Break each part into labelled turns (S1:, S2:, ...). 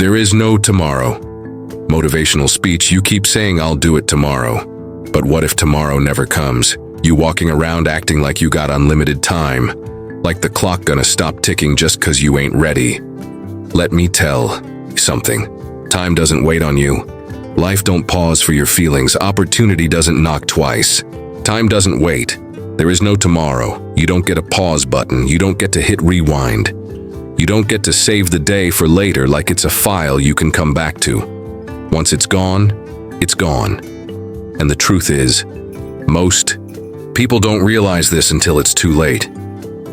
S1: There is no tomorrow. Motivational speech, you keep saying I'll do it tomorrow. But what if tomorrow never comes? You walking around acting like you got unlimited time, like the clock gonna stop ticking just 'cause you ain't ready. Let me tell you something. Time doesn't wait on you. Life don't pause for your feelings. Opportunity doesn't knock twice. Time doesn't wait. There is no tomorrow. You don't get a pause button. You don't get to hit rewind. You don't get to save the day for later like it's a file you can come back to. Once it's gone, it's gone. And the truth is, most people don't realize this until it's too late.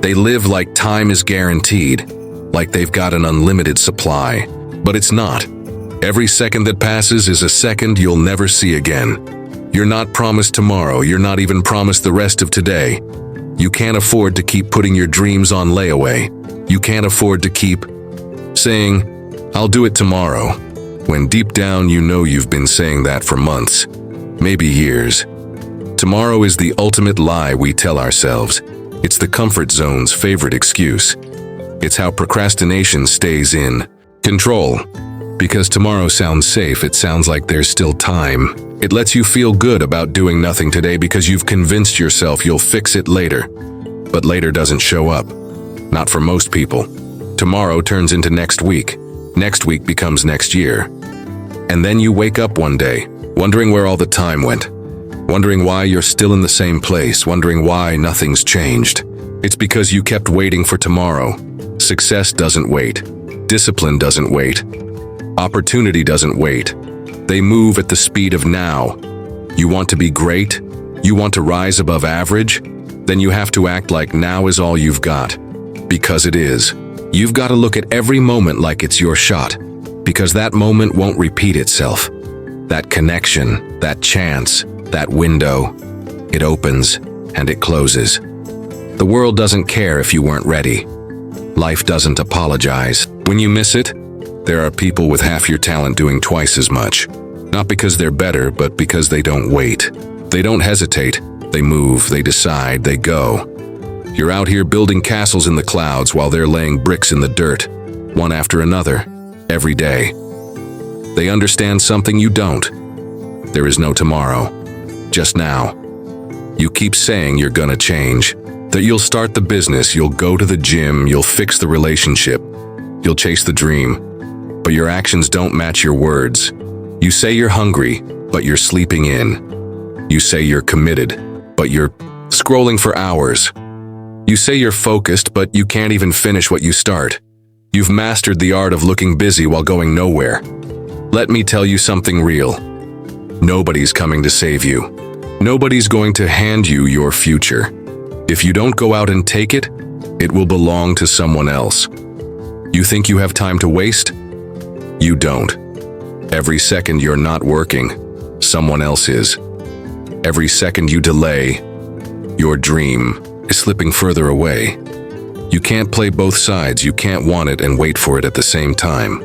S1: They live like time is guaranteed, like they've got an unlimited supply. But it's not. Every second that passes is a second you'll never see again. You're not promised tomorrow. You're not even promised the rest of today. You can't afford to keep putting your dreams on layaway. You can't afford to keep saying, I'll do it tomorrow, when deep down you know you've been saying that for months, maybe years. Tomorrow is the ultimate lie we tell ourselves. It's the comfort zone's favorite excuse. It's how procrastination stays in control. Because tomorrow sounds safe, it sounds like there's still time. It lets you feel good about doing nothing today because you've convinced yourself you'll fix it later. But later doesn't show up. Not for most people. Tomorrow turns into next week. Next week becomes next year. And then you wake up one day, wondering where all the time went. Wondering why you're still in the same place, wondering why nothing's changed. It's because you kept waiting for tomorrow. Success doesn't wait. Discipline doesn't wait. Opportunity doesn't wait. They move at the speed of now. You want to be great? You want to rise above average? Then you have to act like now is all you've got. Because it is. You've got to look at every moment like it's your shot. Because that moment won't repeat itself. That connection, that chance, that window, it opens and it closes. The world doesn't care if you weren't ready. Life doesn't apologize. When you miss it, there are people with half your talent doing twice as much. Not because they're better, but because they don't wait. They don't hesitate. They move, they decide, they go. You're out here building castles in the clouds while they're laying bricks in the dirt, one after another, every day. They understand something you don't. There is no tomorrow, just now. You keep saying you're gonna change, that you'll start the business, you'll go to the gym, you'll fix the relationship, you'll chase the dream. But your actions don't match your words. You say you're hungry, but you're sleeping in. You say you're committed, but you're scrolling for hours. You say you're focused, but you can't even finish what you start. You've mastered the art of looking busy while going nowhere. Let me tell you something real. Nobody's coming to save you. Nobody's going to hand you your future. If you don't go out and take it, it will belong to someone else. You think you have time to waste? You don't. Every second you're not working, someone else is. Every second you delay, your dream is slipping further away. You can't play both sides. You can't want it and wait for it at the same time.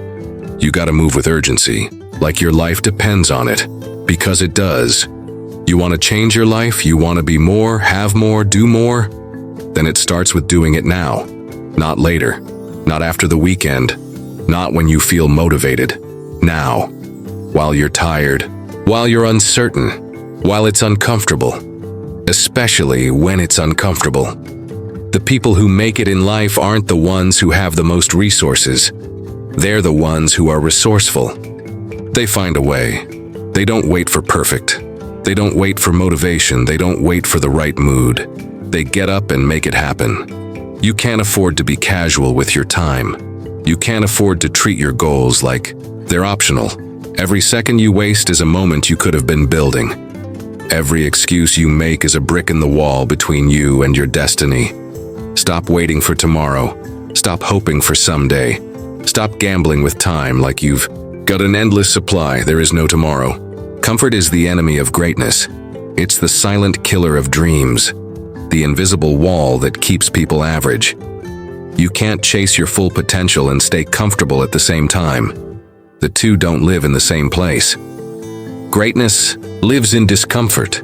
S1: You gotta move with urgency, like your life depends on it, because it does. You want to change your life? You want to be more, have more, do more? Then it starts with doing it now, not later, not after the weekend, not when you feel motivated. Now, while you're tired, while you're uncertain, while it's uncomfortable, especially when it's uncomfortable. The people who make it in life aren't the ones who have the most resources. They're the ones who are resourceful. They find a way. They don't wait for perfect. They don't wait for motivation. They don't wait for the right mood. They get up and make it happen. You can't afford to be casual with your time. You can't afford to treat your goals like they're optional. Every second you waste is a moment you could have been building. Every excuse you make is a brick in the wall between you and your destiny. Stop waiting for tomorrow. Stop hoping for someday. Stop gambling with time like you've got an endless supply. There is no tomorrow. Comfort is the enemy of greatness. It's the silent killer of dreams. The invisible wall that keeps people average. You can't chase your full potential and stay comfortable at the same time. The two don't live in the same place. Greatness lives in discomfort.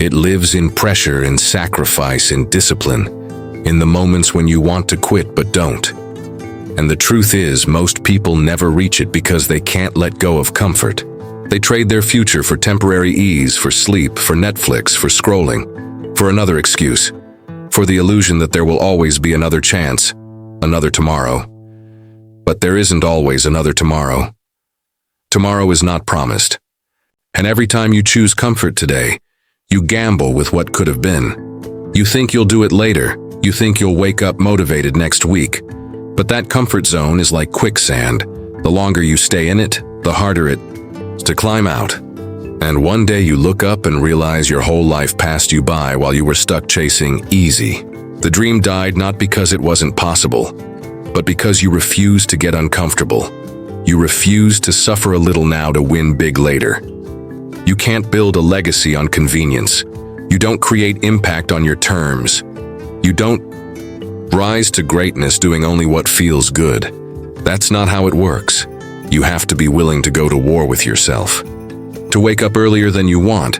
S1: It lives in pressure, in sacrifice, in discipline, in the moments when you want to quit but don't. And the truth is, most people never reach it because they can't let go of comfort. They trade their future for temporary ease, for sleep, for Netflix, for scrolling, for another excuse, for the illusion that there will always be another chance, another tomorrow. But there isn't always another tomorrow. Tomorrow is not promised. And every time you choose comfort today, you gamble with what could have been. You think you'll do it later. You think you'll wake up motivated next week. But that comfort zone is like quicksand. The longer you stay in it, the harder it is to climb out. And one day you look up and realize your whole life passed you by while you were stuck chasing easy. The dream died not because it wasn't possible, but because you refused to get uncomfortable. You refused to suffer a little now to win big later. You can't build a legacy on convenience. You don't create impact on your terms. You don't rise to greatness doing only what feels good. That's not how it works. You have to be willing to go to war with yourself. To wake up earlier than you want.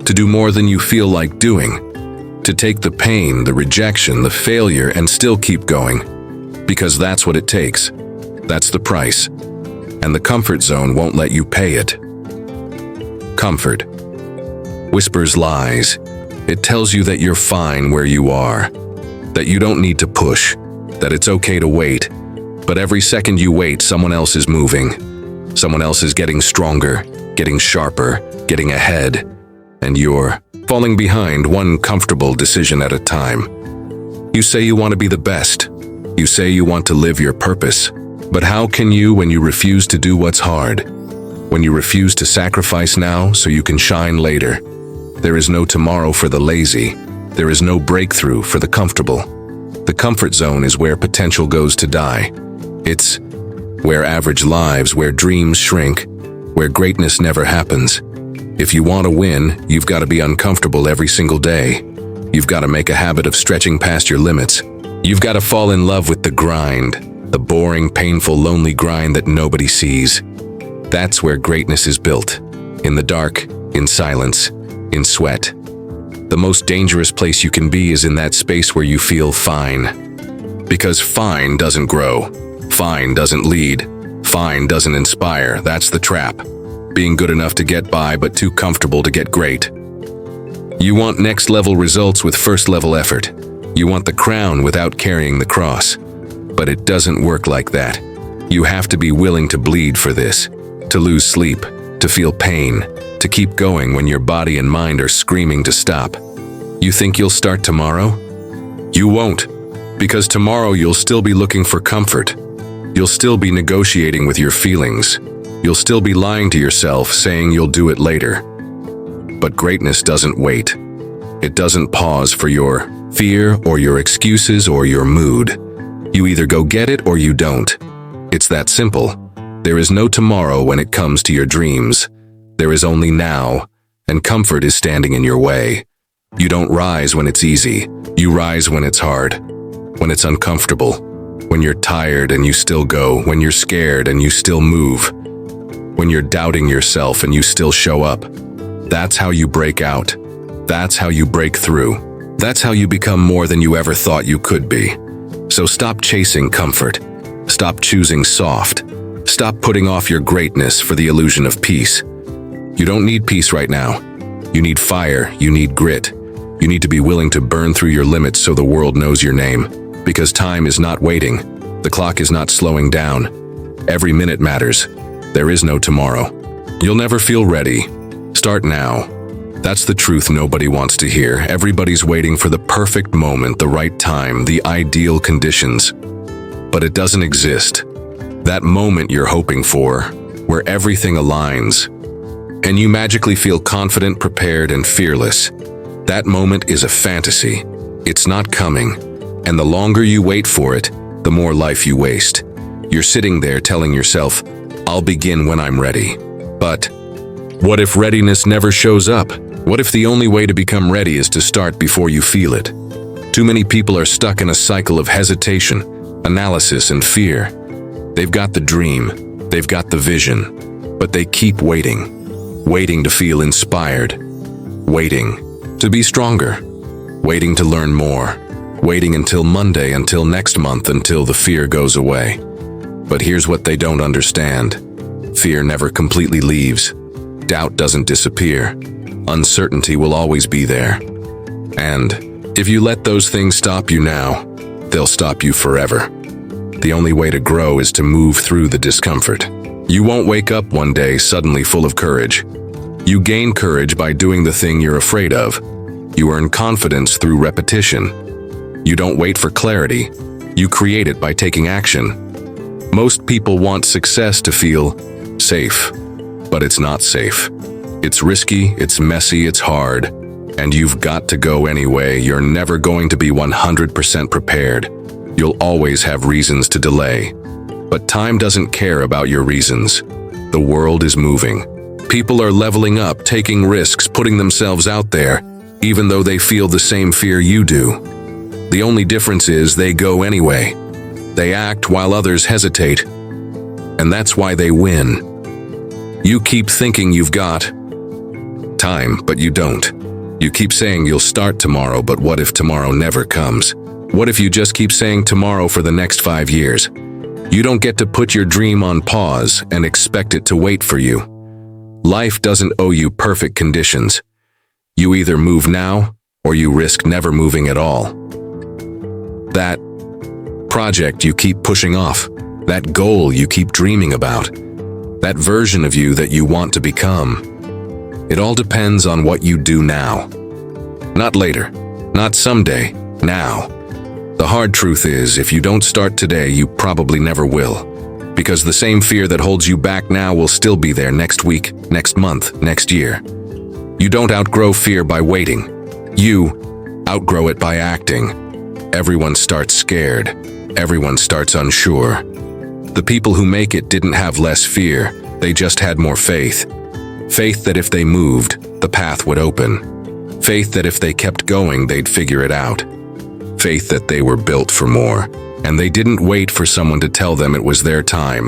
S1: To do more than you feel like doing. To take the pain, the rejection, the failure, and still keep going. Because that's what it takes. That's the price. And the comfort zone won't let you pay it. Comfort whispers lies. It tells you that you're fine where you are. That you don't need to push, that it's okay to wait. But every second you wait, someone else is moving. Someone else is getting stronger, getting sharper, getting ahead. And you're falling behind one comfortable decision at a time. You say you want to be the best. You say you want to live your purpose. But how can you when you refuse to do what's hard? When you refuse to sacrifice now so you can shine later? There is no tomorrow for the lazy. There is no breakthrough for the comfortable. The comfort zone is where potential goes to die. It's where average lives, where dreams shrink, where greatness never happens. If you want to win, you've got to be uncomfortable every single day. You've got to make a habit of stretching past your limits. You've got to fall in love with the grind, the boring, painful, lonely grind that nobody sees. That's where greatness is built. In the dark, in silence, in sweat. The most dangerous place you can be is in that space where you feel fine. Because fine doesn't grow. Fine doesn't lead. Fine doesn't inspire. That's the trap. Being good enough to get by, but too comfortable to get great. You want next-level results with first-level effort. You want the crown without carrying the cross. But it doesn't work like that. You have to be willing to bleed for this. To lose sleep. To feel pain. To keep going when your body and mind are screaming to stop. You think you'll start tomorrow? You won't, because tomorrow you'll still be looking for comfort. You'll still be negotiating with your feelings. You'll still be lying to yourself, saying you'll do it later. But greatness doesn't wait. It doesn't pause for your fear or your excuses or your mood. You either go get it or you don't. It's that simple. There is no tomorrow when it comes to your dreams. There is only now, and comfort is standing in your way. You don't rise when it's easy. You rise when it's hard, when it's uncomfortable, when you're tired and you still go, when you're scared and you still move, when you're doubting yourself and you still show up. That's how you break out. That's how you break through. That's how you become more than you ever thought you could be. So stop chasing comfort. Stop choosing soft. Stop putting off your greatness for the illusion of peace. You don't need peace right now. You need fire. You need grit. You need to be willing to burn through your limits so the world knows your name. Because time is not waiting. The clock is not slowing down. Every minute matters. There is no tomorrow. You'll never feel ready. Start now. That's the truth nobody wants to hear. Everybody's waiting for the perfect moment, the right time, the ideal conditions. But it doesn't exist. That moment you're hoping for, where everything aligns, and you magically feel confident, prepared, and fearless. That moment is a fantasy. It's not coming. And the longer you wait for it, the more life you waste. You're sitting there telling yourself, I'll begin when I'm ready. But what if readiness never shows up? What if the only way to become ready is to start before you feel it? Too many people are stuck in a cycle of hesitation, analysis, and fear. They've got the dream, they've got the vision, but they keep waiting. Waiting to feel inspired. Waiting to be stronger. Waiting to learn more. Waiting until Monday, until next month, until the fear goes away. But here's what they don't understand. Fear never completely leaves. Doubt doesn't disappear. Uncertainty will always be there. And if you let those things stop you now, they'll stop you forever. The only way to grow is to move through the discomfort. You won't wake up one day suddenly full of courage. You gain courage by doing the thing you're afraid of. You earn confidence through repetition. You don't wait for clarity. You create it by taking action. Most people want success to feel safe, but it's not safe. It's risky, it's messy, it's hard, and you've got to go anyway. You're never going to be 100% prepared. You'll always have reasons to delay. But time doesn't care about your reasons. The world is moving. People are leveling up, taking risks, putting themselves out there, even though they feel the same fear you do. The only difference is they go anyway. They act while others hesitate. And that's why they win. You keep thinking you've got time, but you don't. You keep saying you'll start tomorrow, but what if tomorrow never comes? What if you just keep saying tomorrow for the next 5 years? You don't get to put your dream on pause and expect it to wait for you. Life doesn't owe you perfect conditions. You either move now, or you risk never moving at all. That project you keep pushing off, that goal you keep dreaming about, that version of you that you want to become, it all depends on what you do now. Not later, not someday, now. The hard truth is, if you don't start today, you probably never will. Because the same fear that holds you back now will still be there next week, next month, next year. You don't outgrow fear by waiting. You outgrow it by acting. Everyone starts scared. Everyone starts unsure. The people who make it didn't have less fear, they just had more faith. Faith that if they moved, the path would open. Faith that if they kept going, they'd figure it out. Faith that they were built for more, and they didn't wait for someone to tell them it was their time.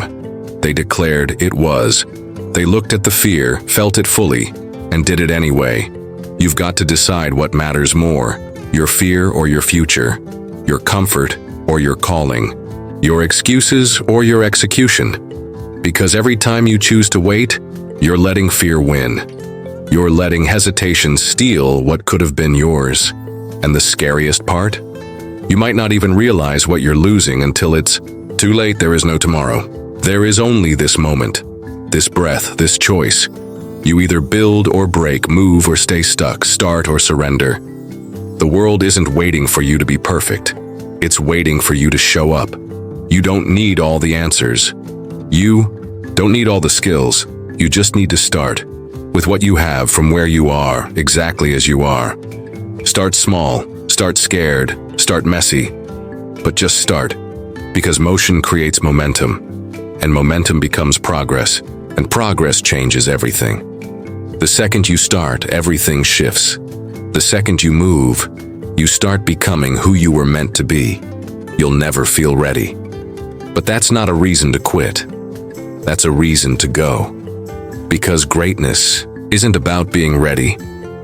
S1: They declared it was. They looked at the fear, felt it fully, and did it anyway. You've got to decide what matters more, your fear or your future, your comfort or your calling, your excuses or your execution. Because every time you choose to wait, you're letting fear win. You're letting hesitation steal what could have been yours. And the scariest part? You might not even realize what you're losing until it's too late. There is no tomorrow. There is only this moment, this breath, this choice. You either build or break, move or stay stuck, start or surrender. The world isn't waiting for you to be perfect. It's waiting for you to show up. You don't need all the answers. You don't need all the skills. You just need to start with what you have from where you are, exactly as you are. Start small, start scared, start messy, but just start, because motion creates momentum, and momentum becomes progress, and progress changes everything. The second you start, everything shifts. The second you move, you start becoming who you were meant to be. You'll never feel ready. But that's not a reason to quit. That's a reason to go. Because greatness isn't about being ready.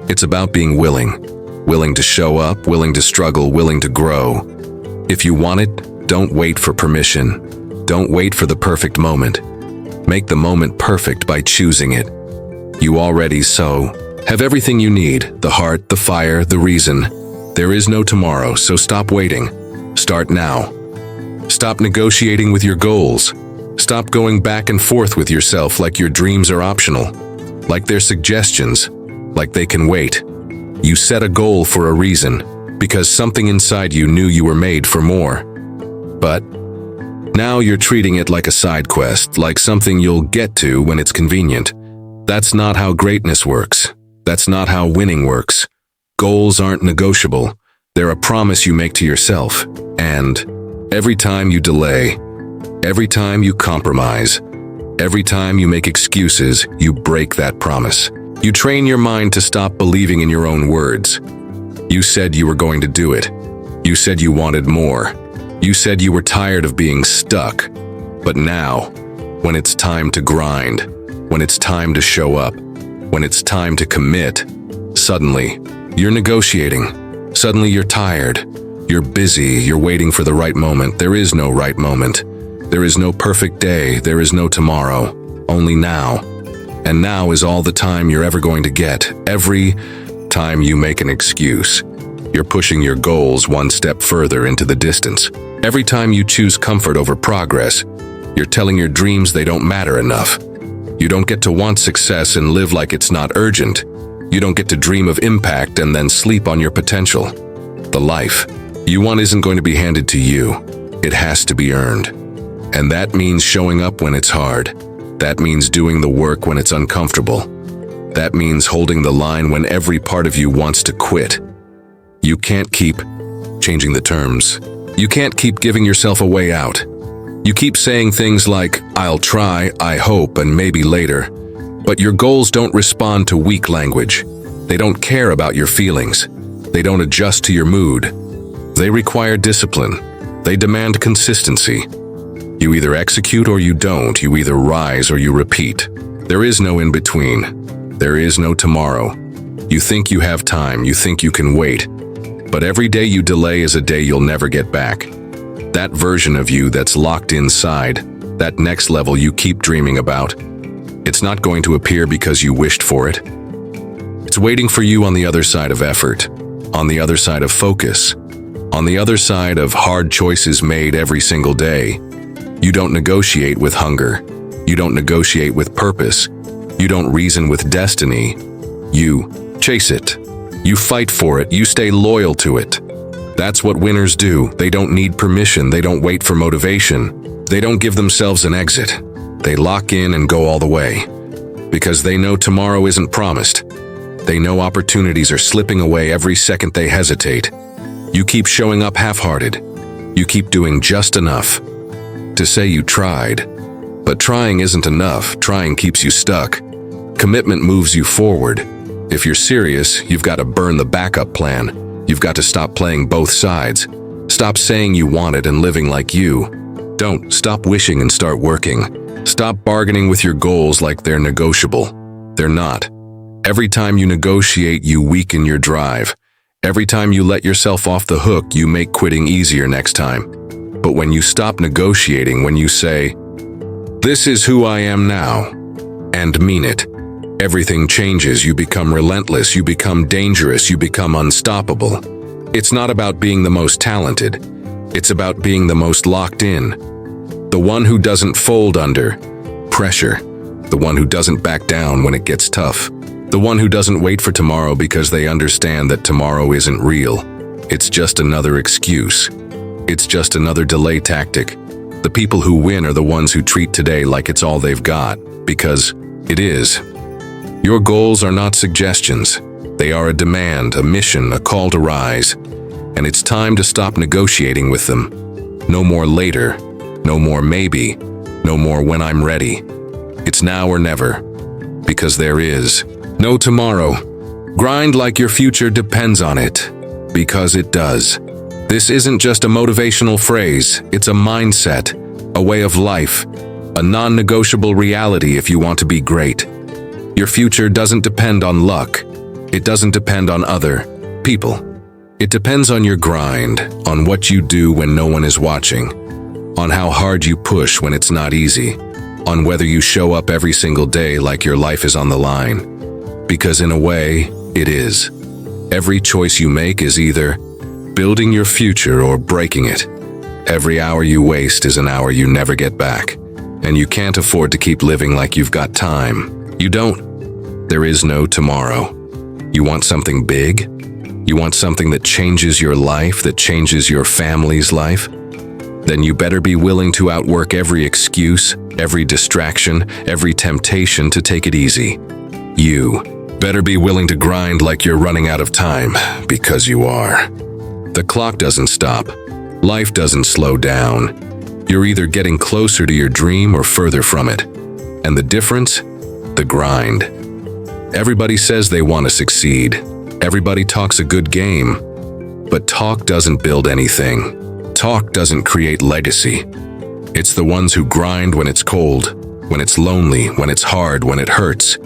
S1: It's about being willing. Willing to show up, willing to struggle, willing to grow. If you want it, don't wait for permission. Don't wait for the perfect moment. Make the moment perfect by choosing it. You already have everything you need, the heart, the fire, the reason. There is no tomorrow, so stop waiting. Start now. Stop negotiating with your goals. Stop going back and forth with yourself like your dreams are optional, like they're suggestions, like they can wait. You set a goal for a reason, because something inside you knew you were made for more. But now you're treating it like a side quest, like something you'll get to when it's convenient. That's not how greatness works. That's not how winning works. Goals aren't negotiable. They're a promise you make to yourself. And every time you delay, every time you compromise, every time you make excuses, you break that promise. You train your mind to stop believing in your own words. You said you were going to do it. You said you wanted more. You said you were tired of being stuck. But now, when it's time to grind, when it's time to show up, when it's time to commit, suddenly, you're negotiating. Suddenly you're tired. You're busy. You're waiting for the right moment. There is no right moment. There is no perfect day, there is no tomorrow, only now. And now is all the time you're ever going to get. Every time you make an excuse, you're pushing your goals one step further into the distance. Every time you choose comfort over progress, you're telling your dreams they don't matter enough. You don't get to want success and live like it's not urgent. You don't get to dream of impact and then sleep on your potential. The life you want isn't going to be handed to you. It has to be earned. And that means showing up when it's hard. That means doing the work when it's uncomfortable. That means holding the line when every part of you wants to quit. You can't keep changing the terms. You can't keep giving yourself a way out. You keep saying things like, I'll try, I hope, and maybe later. But your goals don't respond to weak language. They don't care about your feelings. They don't adjust to your mood. They require discipline. They demand consistency. You either execute or you don't. You either rise or you repeat. There is no in between. There is no tomorrow. You think you have time. You think you can wait. But every day you delay is a day you'll never get back. That version of you that's locked inside, that next level you keep dreaming about, it's not going to appear because you wished for it. It's waiting for you on the other side of effort, on the other side of focus, on the other side of hard choices made every single day. You don't negotiate with hunger. You don't negotiate with purpose. You don't reason with destiny. You chase it. You fight for it. You stay loyal to it. That's what winners do. They don't need permission. They don't wait for motivation. They don't give themselves an exit. They lock in and go all the way. Because they know tomorrow isn't promised. They know opportunities are slipping away every second they hesitate. You keep showing up half-hearted. You keep doing just enough to say you tried. But trying isn't enough. Trying keeps you stuck. Commitment moves you forward. If you're serious, you've got to burn the backup plan. You've got to stop playing both sides. Stop saying you want it and living like you don't. Stop wishing and start working. Stop bargaining with your goals like they're negotiable. They're not. Every time you negotiate, you weaken your drive. Every time you let yourself off the hook, you make quitting easier next time. But when you stop negotiating, when you say, "This is who I am now," and mean it, everything changes. You become relentless, you become dangerous, you become unstoppable. It's not about being the most talented. It's about being the most locked in. The one who doesn't fold under pressure. The one who doesn't back down when it gets tough. The one who doesn't wait for tomorrow because they understand that tomorrow isn't real. It's just another excuse. It's just another delay tactic. The people who win are the ones who treat today like it's all they've got, because it is. Your goals are not suggestions. They are a demand, a mission, a call to rise. And it's time to stop negotiating with them. No more later. No more maybe. No more when I'm ready. It's now or never. Because there is no tomorrow. Grind like your future depends on it. Because it does. This isn't just a motivational phrase. It's a mindset, a way of life, a non-negotiable reality if you want to be great. Your future doesn't depend on luck. It doesn't depend on other people. It depends on your grind, on what you do when no one is watching, on how hard you push when it's not easy, on whether you show up every single day like your life is on the line. Because in a way, it is. Every choice you make is either building your future or breaking it. Every hour you waste is an hour you never get back. And you can't afford to keep living like you've got time. You don't. There is no tomorrow. You want something big? You want something that changes your life, that changes your family's life? Then you better be willing to outwork every excuse, every distraction, every temptation to take it easy. You better be willing to grind like you're running out of time, because you are. The clock doesn't stop. Life doesn't slow down. You're either getting closer to your dream or further from it. And the difference? The grind. Everybody says they want to succeed. Everybody talks a good game. But talk doesn't build anything. Talk doesn't create legacy. It's the ones who grind when it's cold, when it's lonely, when it's hard, when it hurts.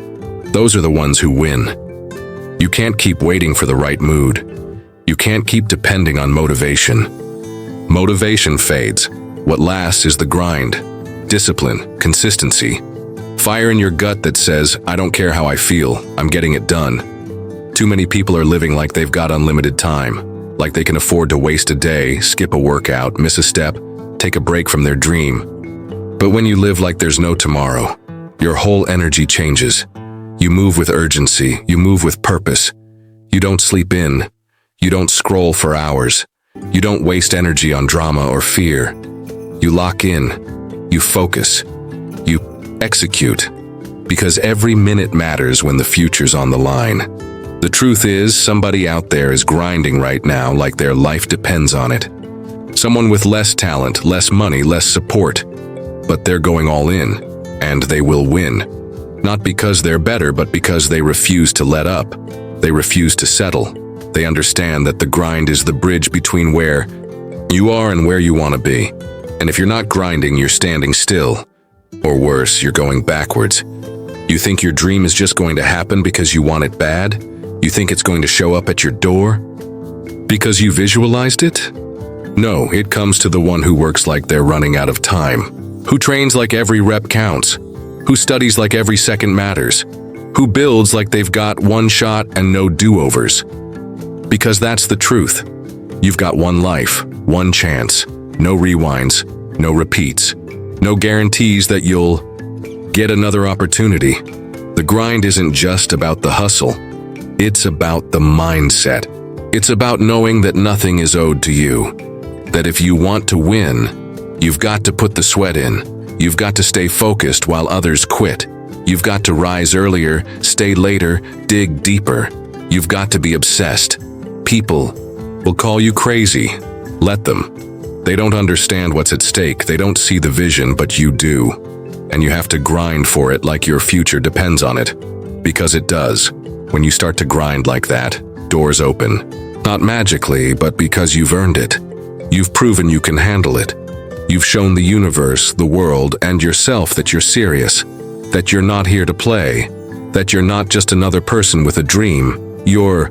S1: Those are the ones who win. You can't keep waiting for the right mood. You can't keep depending on motivation. Motivation fades. What lasts is the grind, discipline, consistency. Fire in your gut that says, I don't care how I feel, I'm getting it done. Too many people are living like they've got unlimited time, like they can afford to waste a day, skip a workout, miss a step, take a break from their dream. But when you live like there's no tomorrow, your whole energy changes. You move with urgency, you move with purpose. You don't sleep in, you don't scroll for hours, you don't waste energy on drama or fear. You lock in, you focus, you execute, because every minute matters when the future's on the line. The truth is, somebody out there is grinding right now like their life depends on it. Someone with less talent, less money, less support, but they're going all in, and they will win. Not because they're better, but because they refuse to let up. They refuse to settle. They understand that the grind is the bridge between where you are and where you want to be. And if you're not grinding, you're standing still. Or worse, you're going backwards. You think your dream is just going to happen because you want it bad? You think it's going to show up at your door? Because you visualized it? No, it comes to the one who works like they're running out of time, who trains like every rep counts, who studies like every second matters, who builds like they've got one shot and no do-overs. Because that's the truth. You've got one life, one chance, no rewinds, no repeats, no guarantees that you'll get another opportunity. The grind isn't just about the hustle. It's about the mindset. It's about knowing that nothing is owed to you. That if you want to win, you've got to put the sweat in. You've got to stay focused while others quit. You've got to rise earlier, stay later, dig deeper. You've got to be obsessed. People will call you crazy. Let them. They don't understand what's at stake. They don't see the vision, but you do. And you have to grind for it like your future depends on it. Because it does. When you start to grind like that, doors open. Not magically, but because you've earned it. You've proven you can handle it. You've shown the universe, the world, and yourself that you're serious. That you're not here to play. That you're not just another person with a dream. You're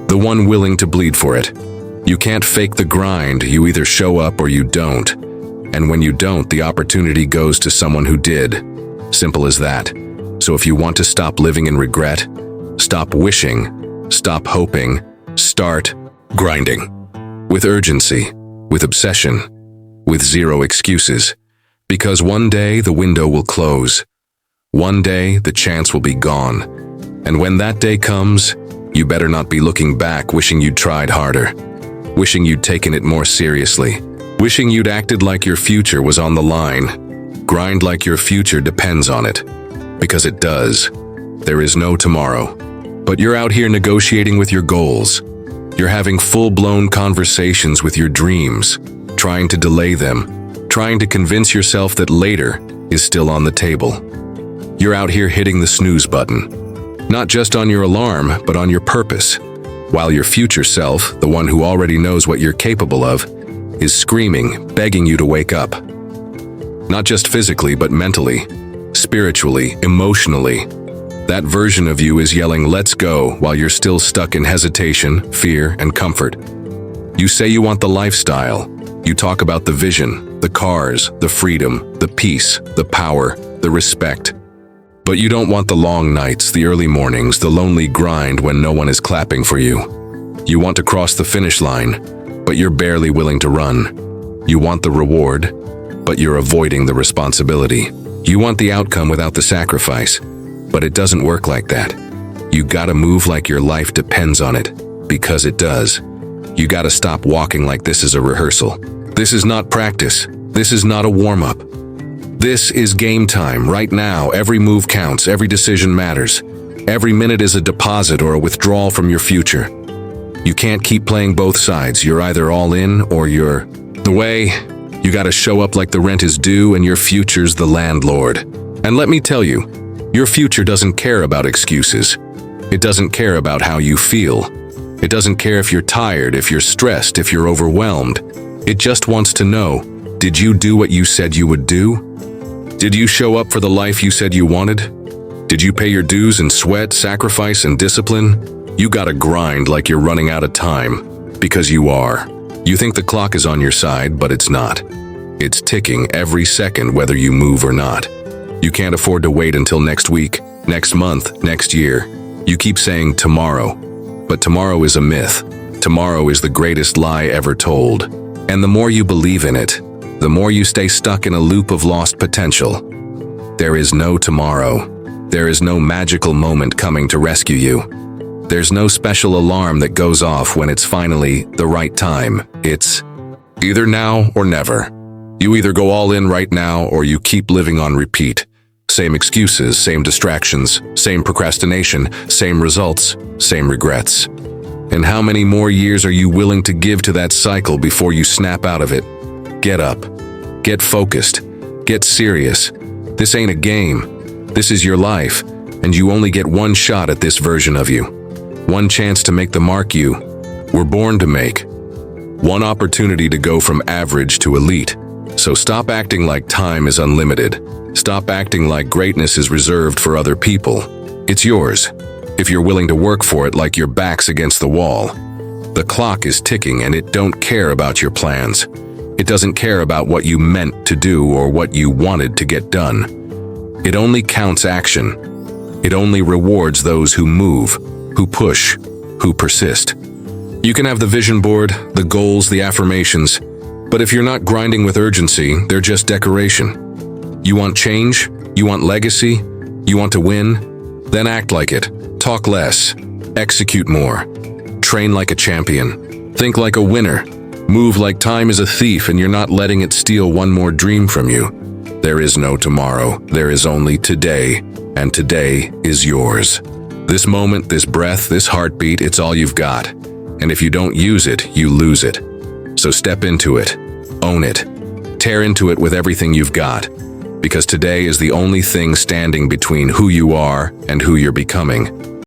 S1: the one willing to bleed for it. You can't fake the grind. You either show up or you don't. And when you don't, the opportunity goes to someone who did. Simple as that. So if you want to stop living in regret, stop wishing, stop hoping, start grinding. With urgency, with obsession, with zero excuses. Because one day the window will close. One day the chance will be gone. And when that day comes, you better not be looking back wishing you'd tried harder. Wishing you'd taken it more seriously. Wishing you'd acted like your future was on the line. Grind like your future depends on it. Because it does. There is no tomorrow. But you're out here negotiating with your goals. You're having full-blown conversations with your dreams, trying to delay them, trying to convince yourself that later is still on the table. You're out here hitting the snooze button. Not just on your alarm, but on your purpose. While your future self, the one who already knows what you're capable of, is screaming, begging you to wake up. Not just physically, but mentally, spiritually, emotionally. That version of you is yelling, let's go, while you're still stuck in hesitation, fear, and comfort. You say you want the lifestyle. You talk about the vision, the cars, the freedom, the peace, the power, the respect. But you don't want the long nights, the early mornings, the lonely grind when no one is clapping for you. You want to cross the finish line, but you're barely willing to run. You want the reward, but you're avoiding the responsibility. You want the outcome without the sacrifice, but it doesn't work like that. You gotta move like your life depends on it, because it does. You gotta stop walking like this is a rehearsal. This is not practice. This is not a warm-up. This is game time, right now. Every move counts, every decision matters. Every minute is a deposit or a withdrawal from your future. You can't keep playing both sides. You're either all in or you're away. You gotta show up like the rent is due and your future's the landlord. And let me tell you, your future doesn't care about excuses. It doesn't care about how you feel. It doesn't care if you're tired, if you're stressed, if you're overwhelmed. It just wants to know, did you do what you said you would do? Did you show up for the life you said you wanted? Did you pay your dues in sweat, sacrifice, and discipline? You gotta grind like you're running out of time, because you are. You think the clock is on your side, but it's not. It's ticking every second whether you move or not. You can't afford to wait until next week, next month, next year. You keep saying tomorrow, but tomorrow is a myth. Tomorrow is the greatest lie ever told. And the more you believe in it, the more you stay stuck in a loop of lost potential. There is no tomorrow. There is no magical moment coming to rescue you. There's no special alarm that goes off when it's finally the right time. It's either now or never. You either go all in right now or you keep living on repeat. Same excuses, same distractions, same procrastination, same results, same regrets. And how many more years are you willing to give to that cycle before you snap out of it? Get up. Get focused. Get serious. This ain't a game. This is your life, and you only get one shot at this version of you. One chance to make the mark you were born to make. One opportunity to go from average to elite. So stop acting like time is unlimited. Stop acting like greatness is reserved for other people. It's yours, if you're willing to work for it like your back's against the wall. The clock is ticking and it don't care about your plans. It doesn't care about what you meant to do or what you wanted to get done. It only counts action. It only rewards those who move, who push, who persist. You can have the vision board, the goals, the affirmations, but if you're not grinding with urgency, they're just decoration. You want change? You want legacy? You want to win? Then act like it. Talk less. Execute more. Train like a champion. Think like a winner. Move like time is a thief and you're not letting it steal one more dream from you. There is no tomorrow. There is only today, and today is yours. This moment, this breath, this heartbeat, it's all you've got. And if you don't use it, you lose it. So step into it. Own it. Tear into it with everything you've got. Because today is the only thing standing between who you are and who you're becoming.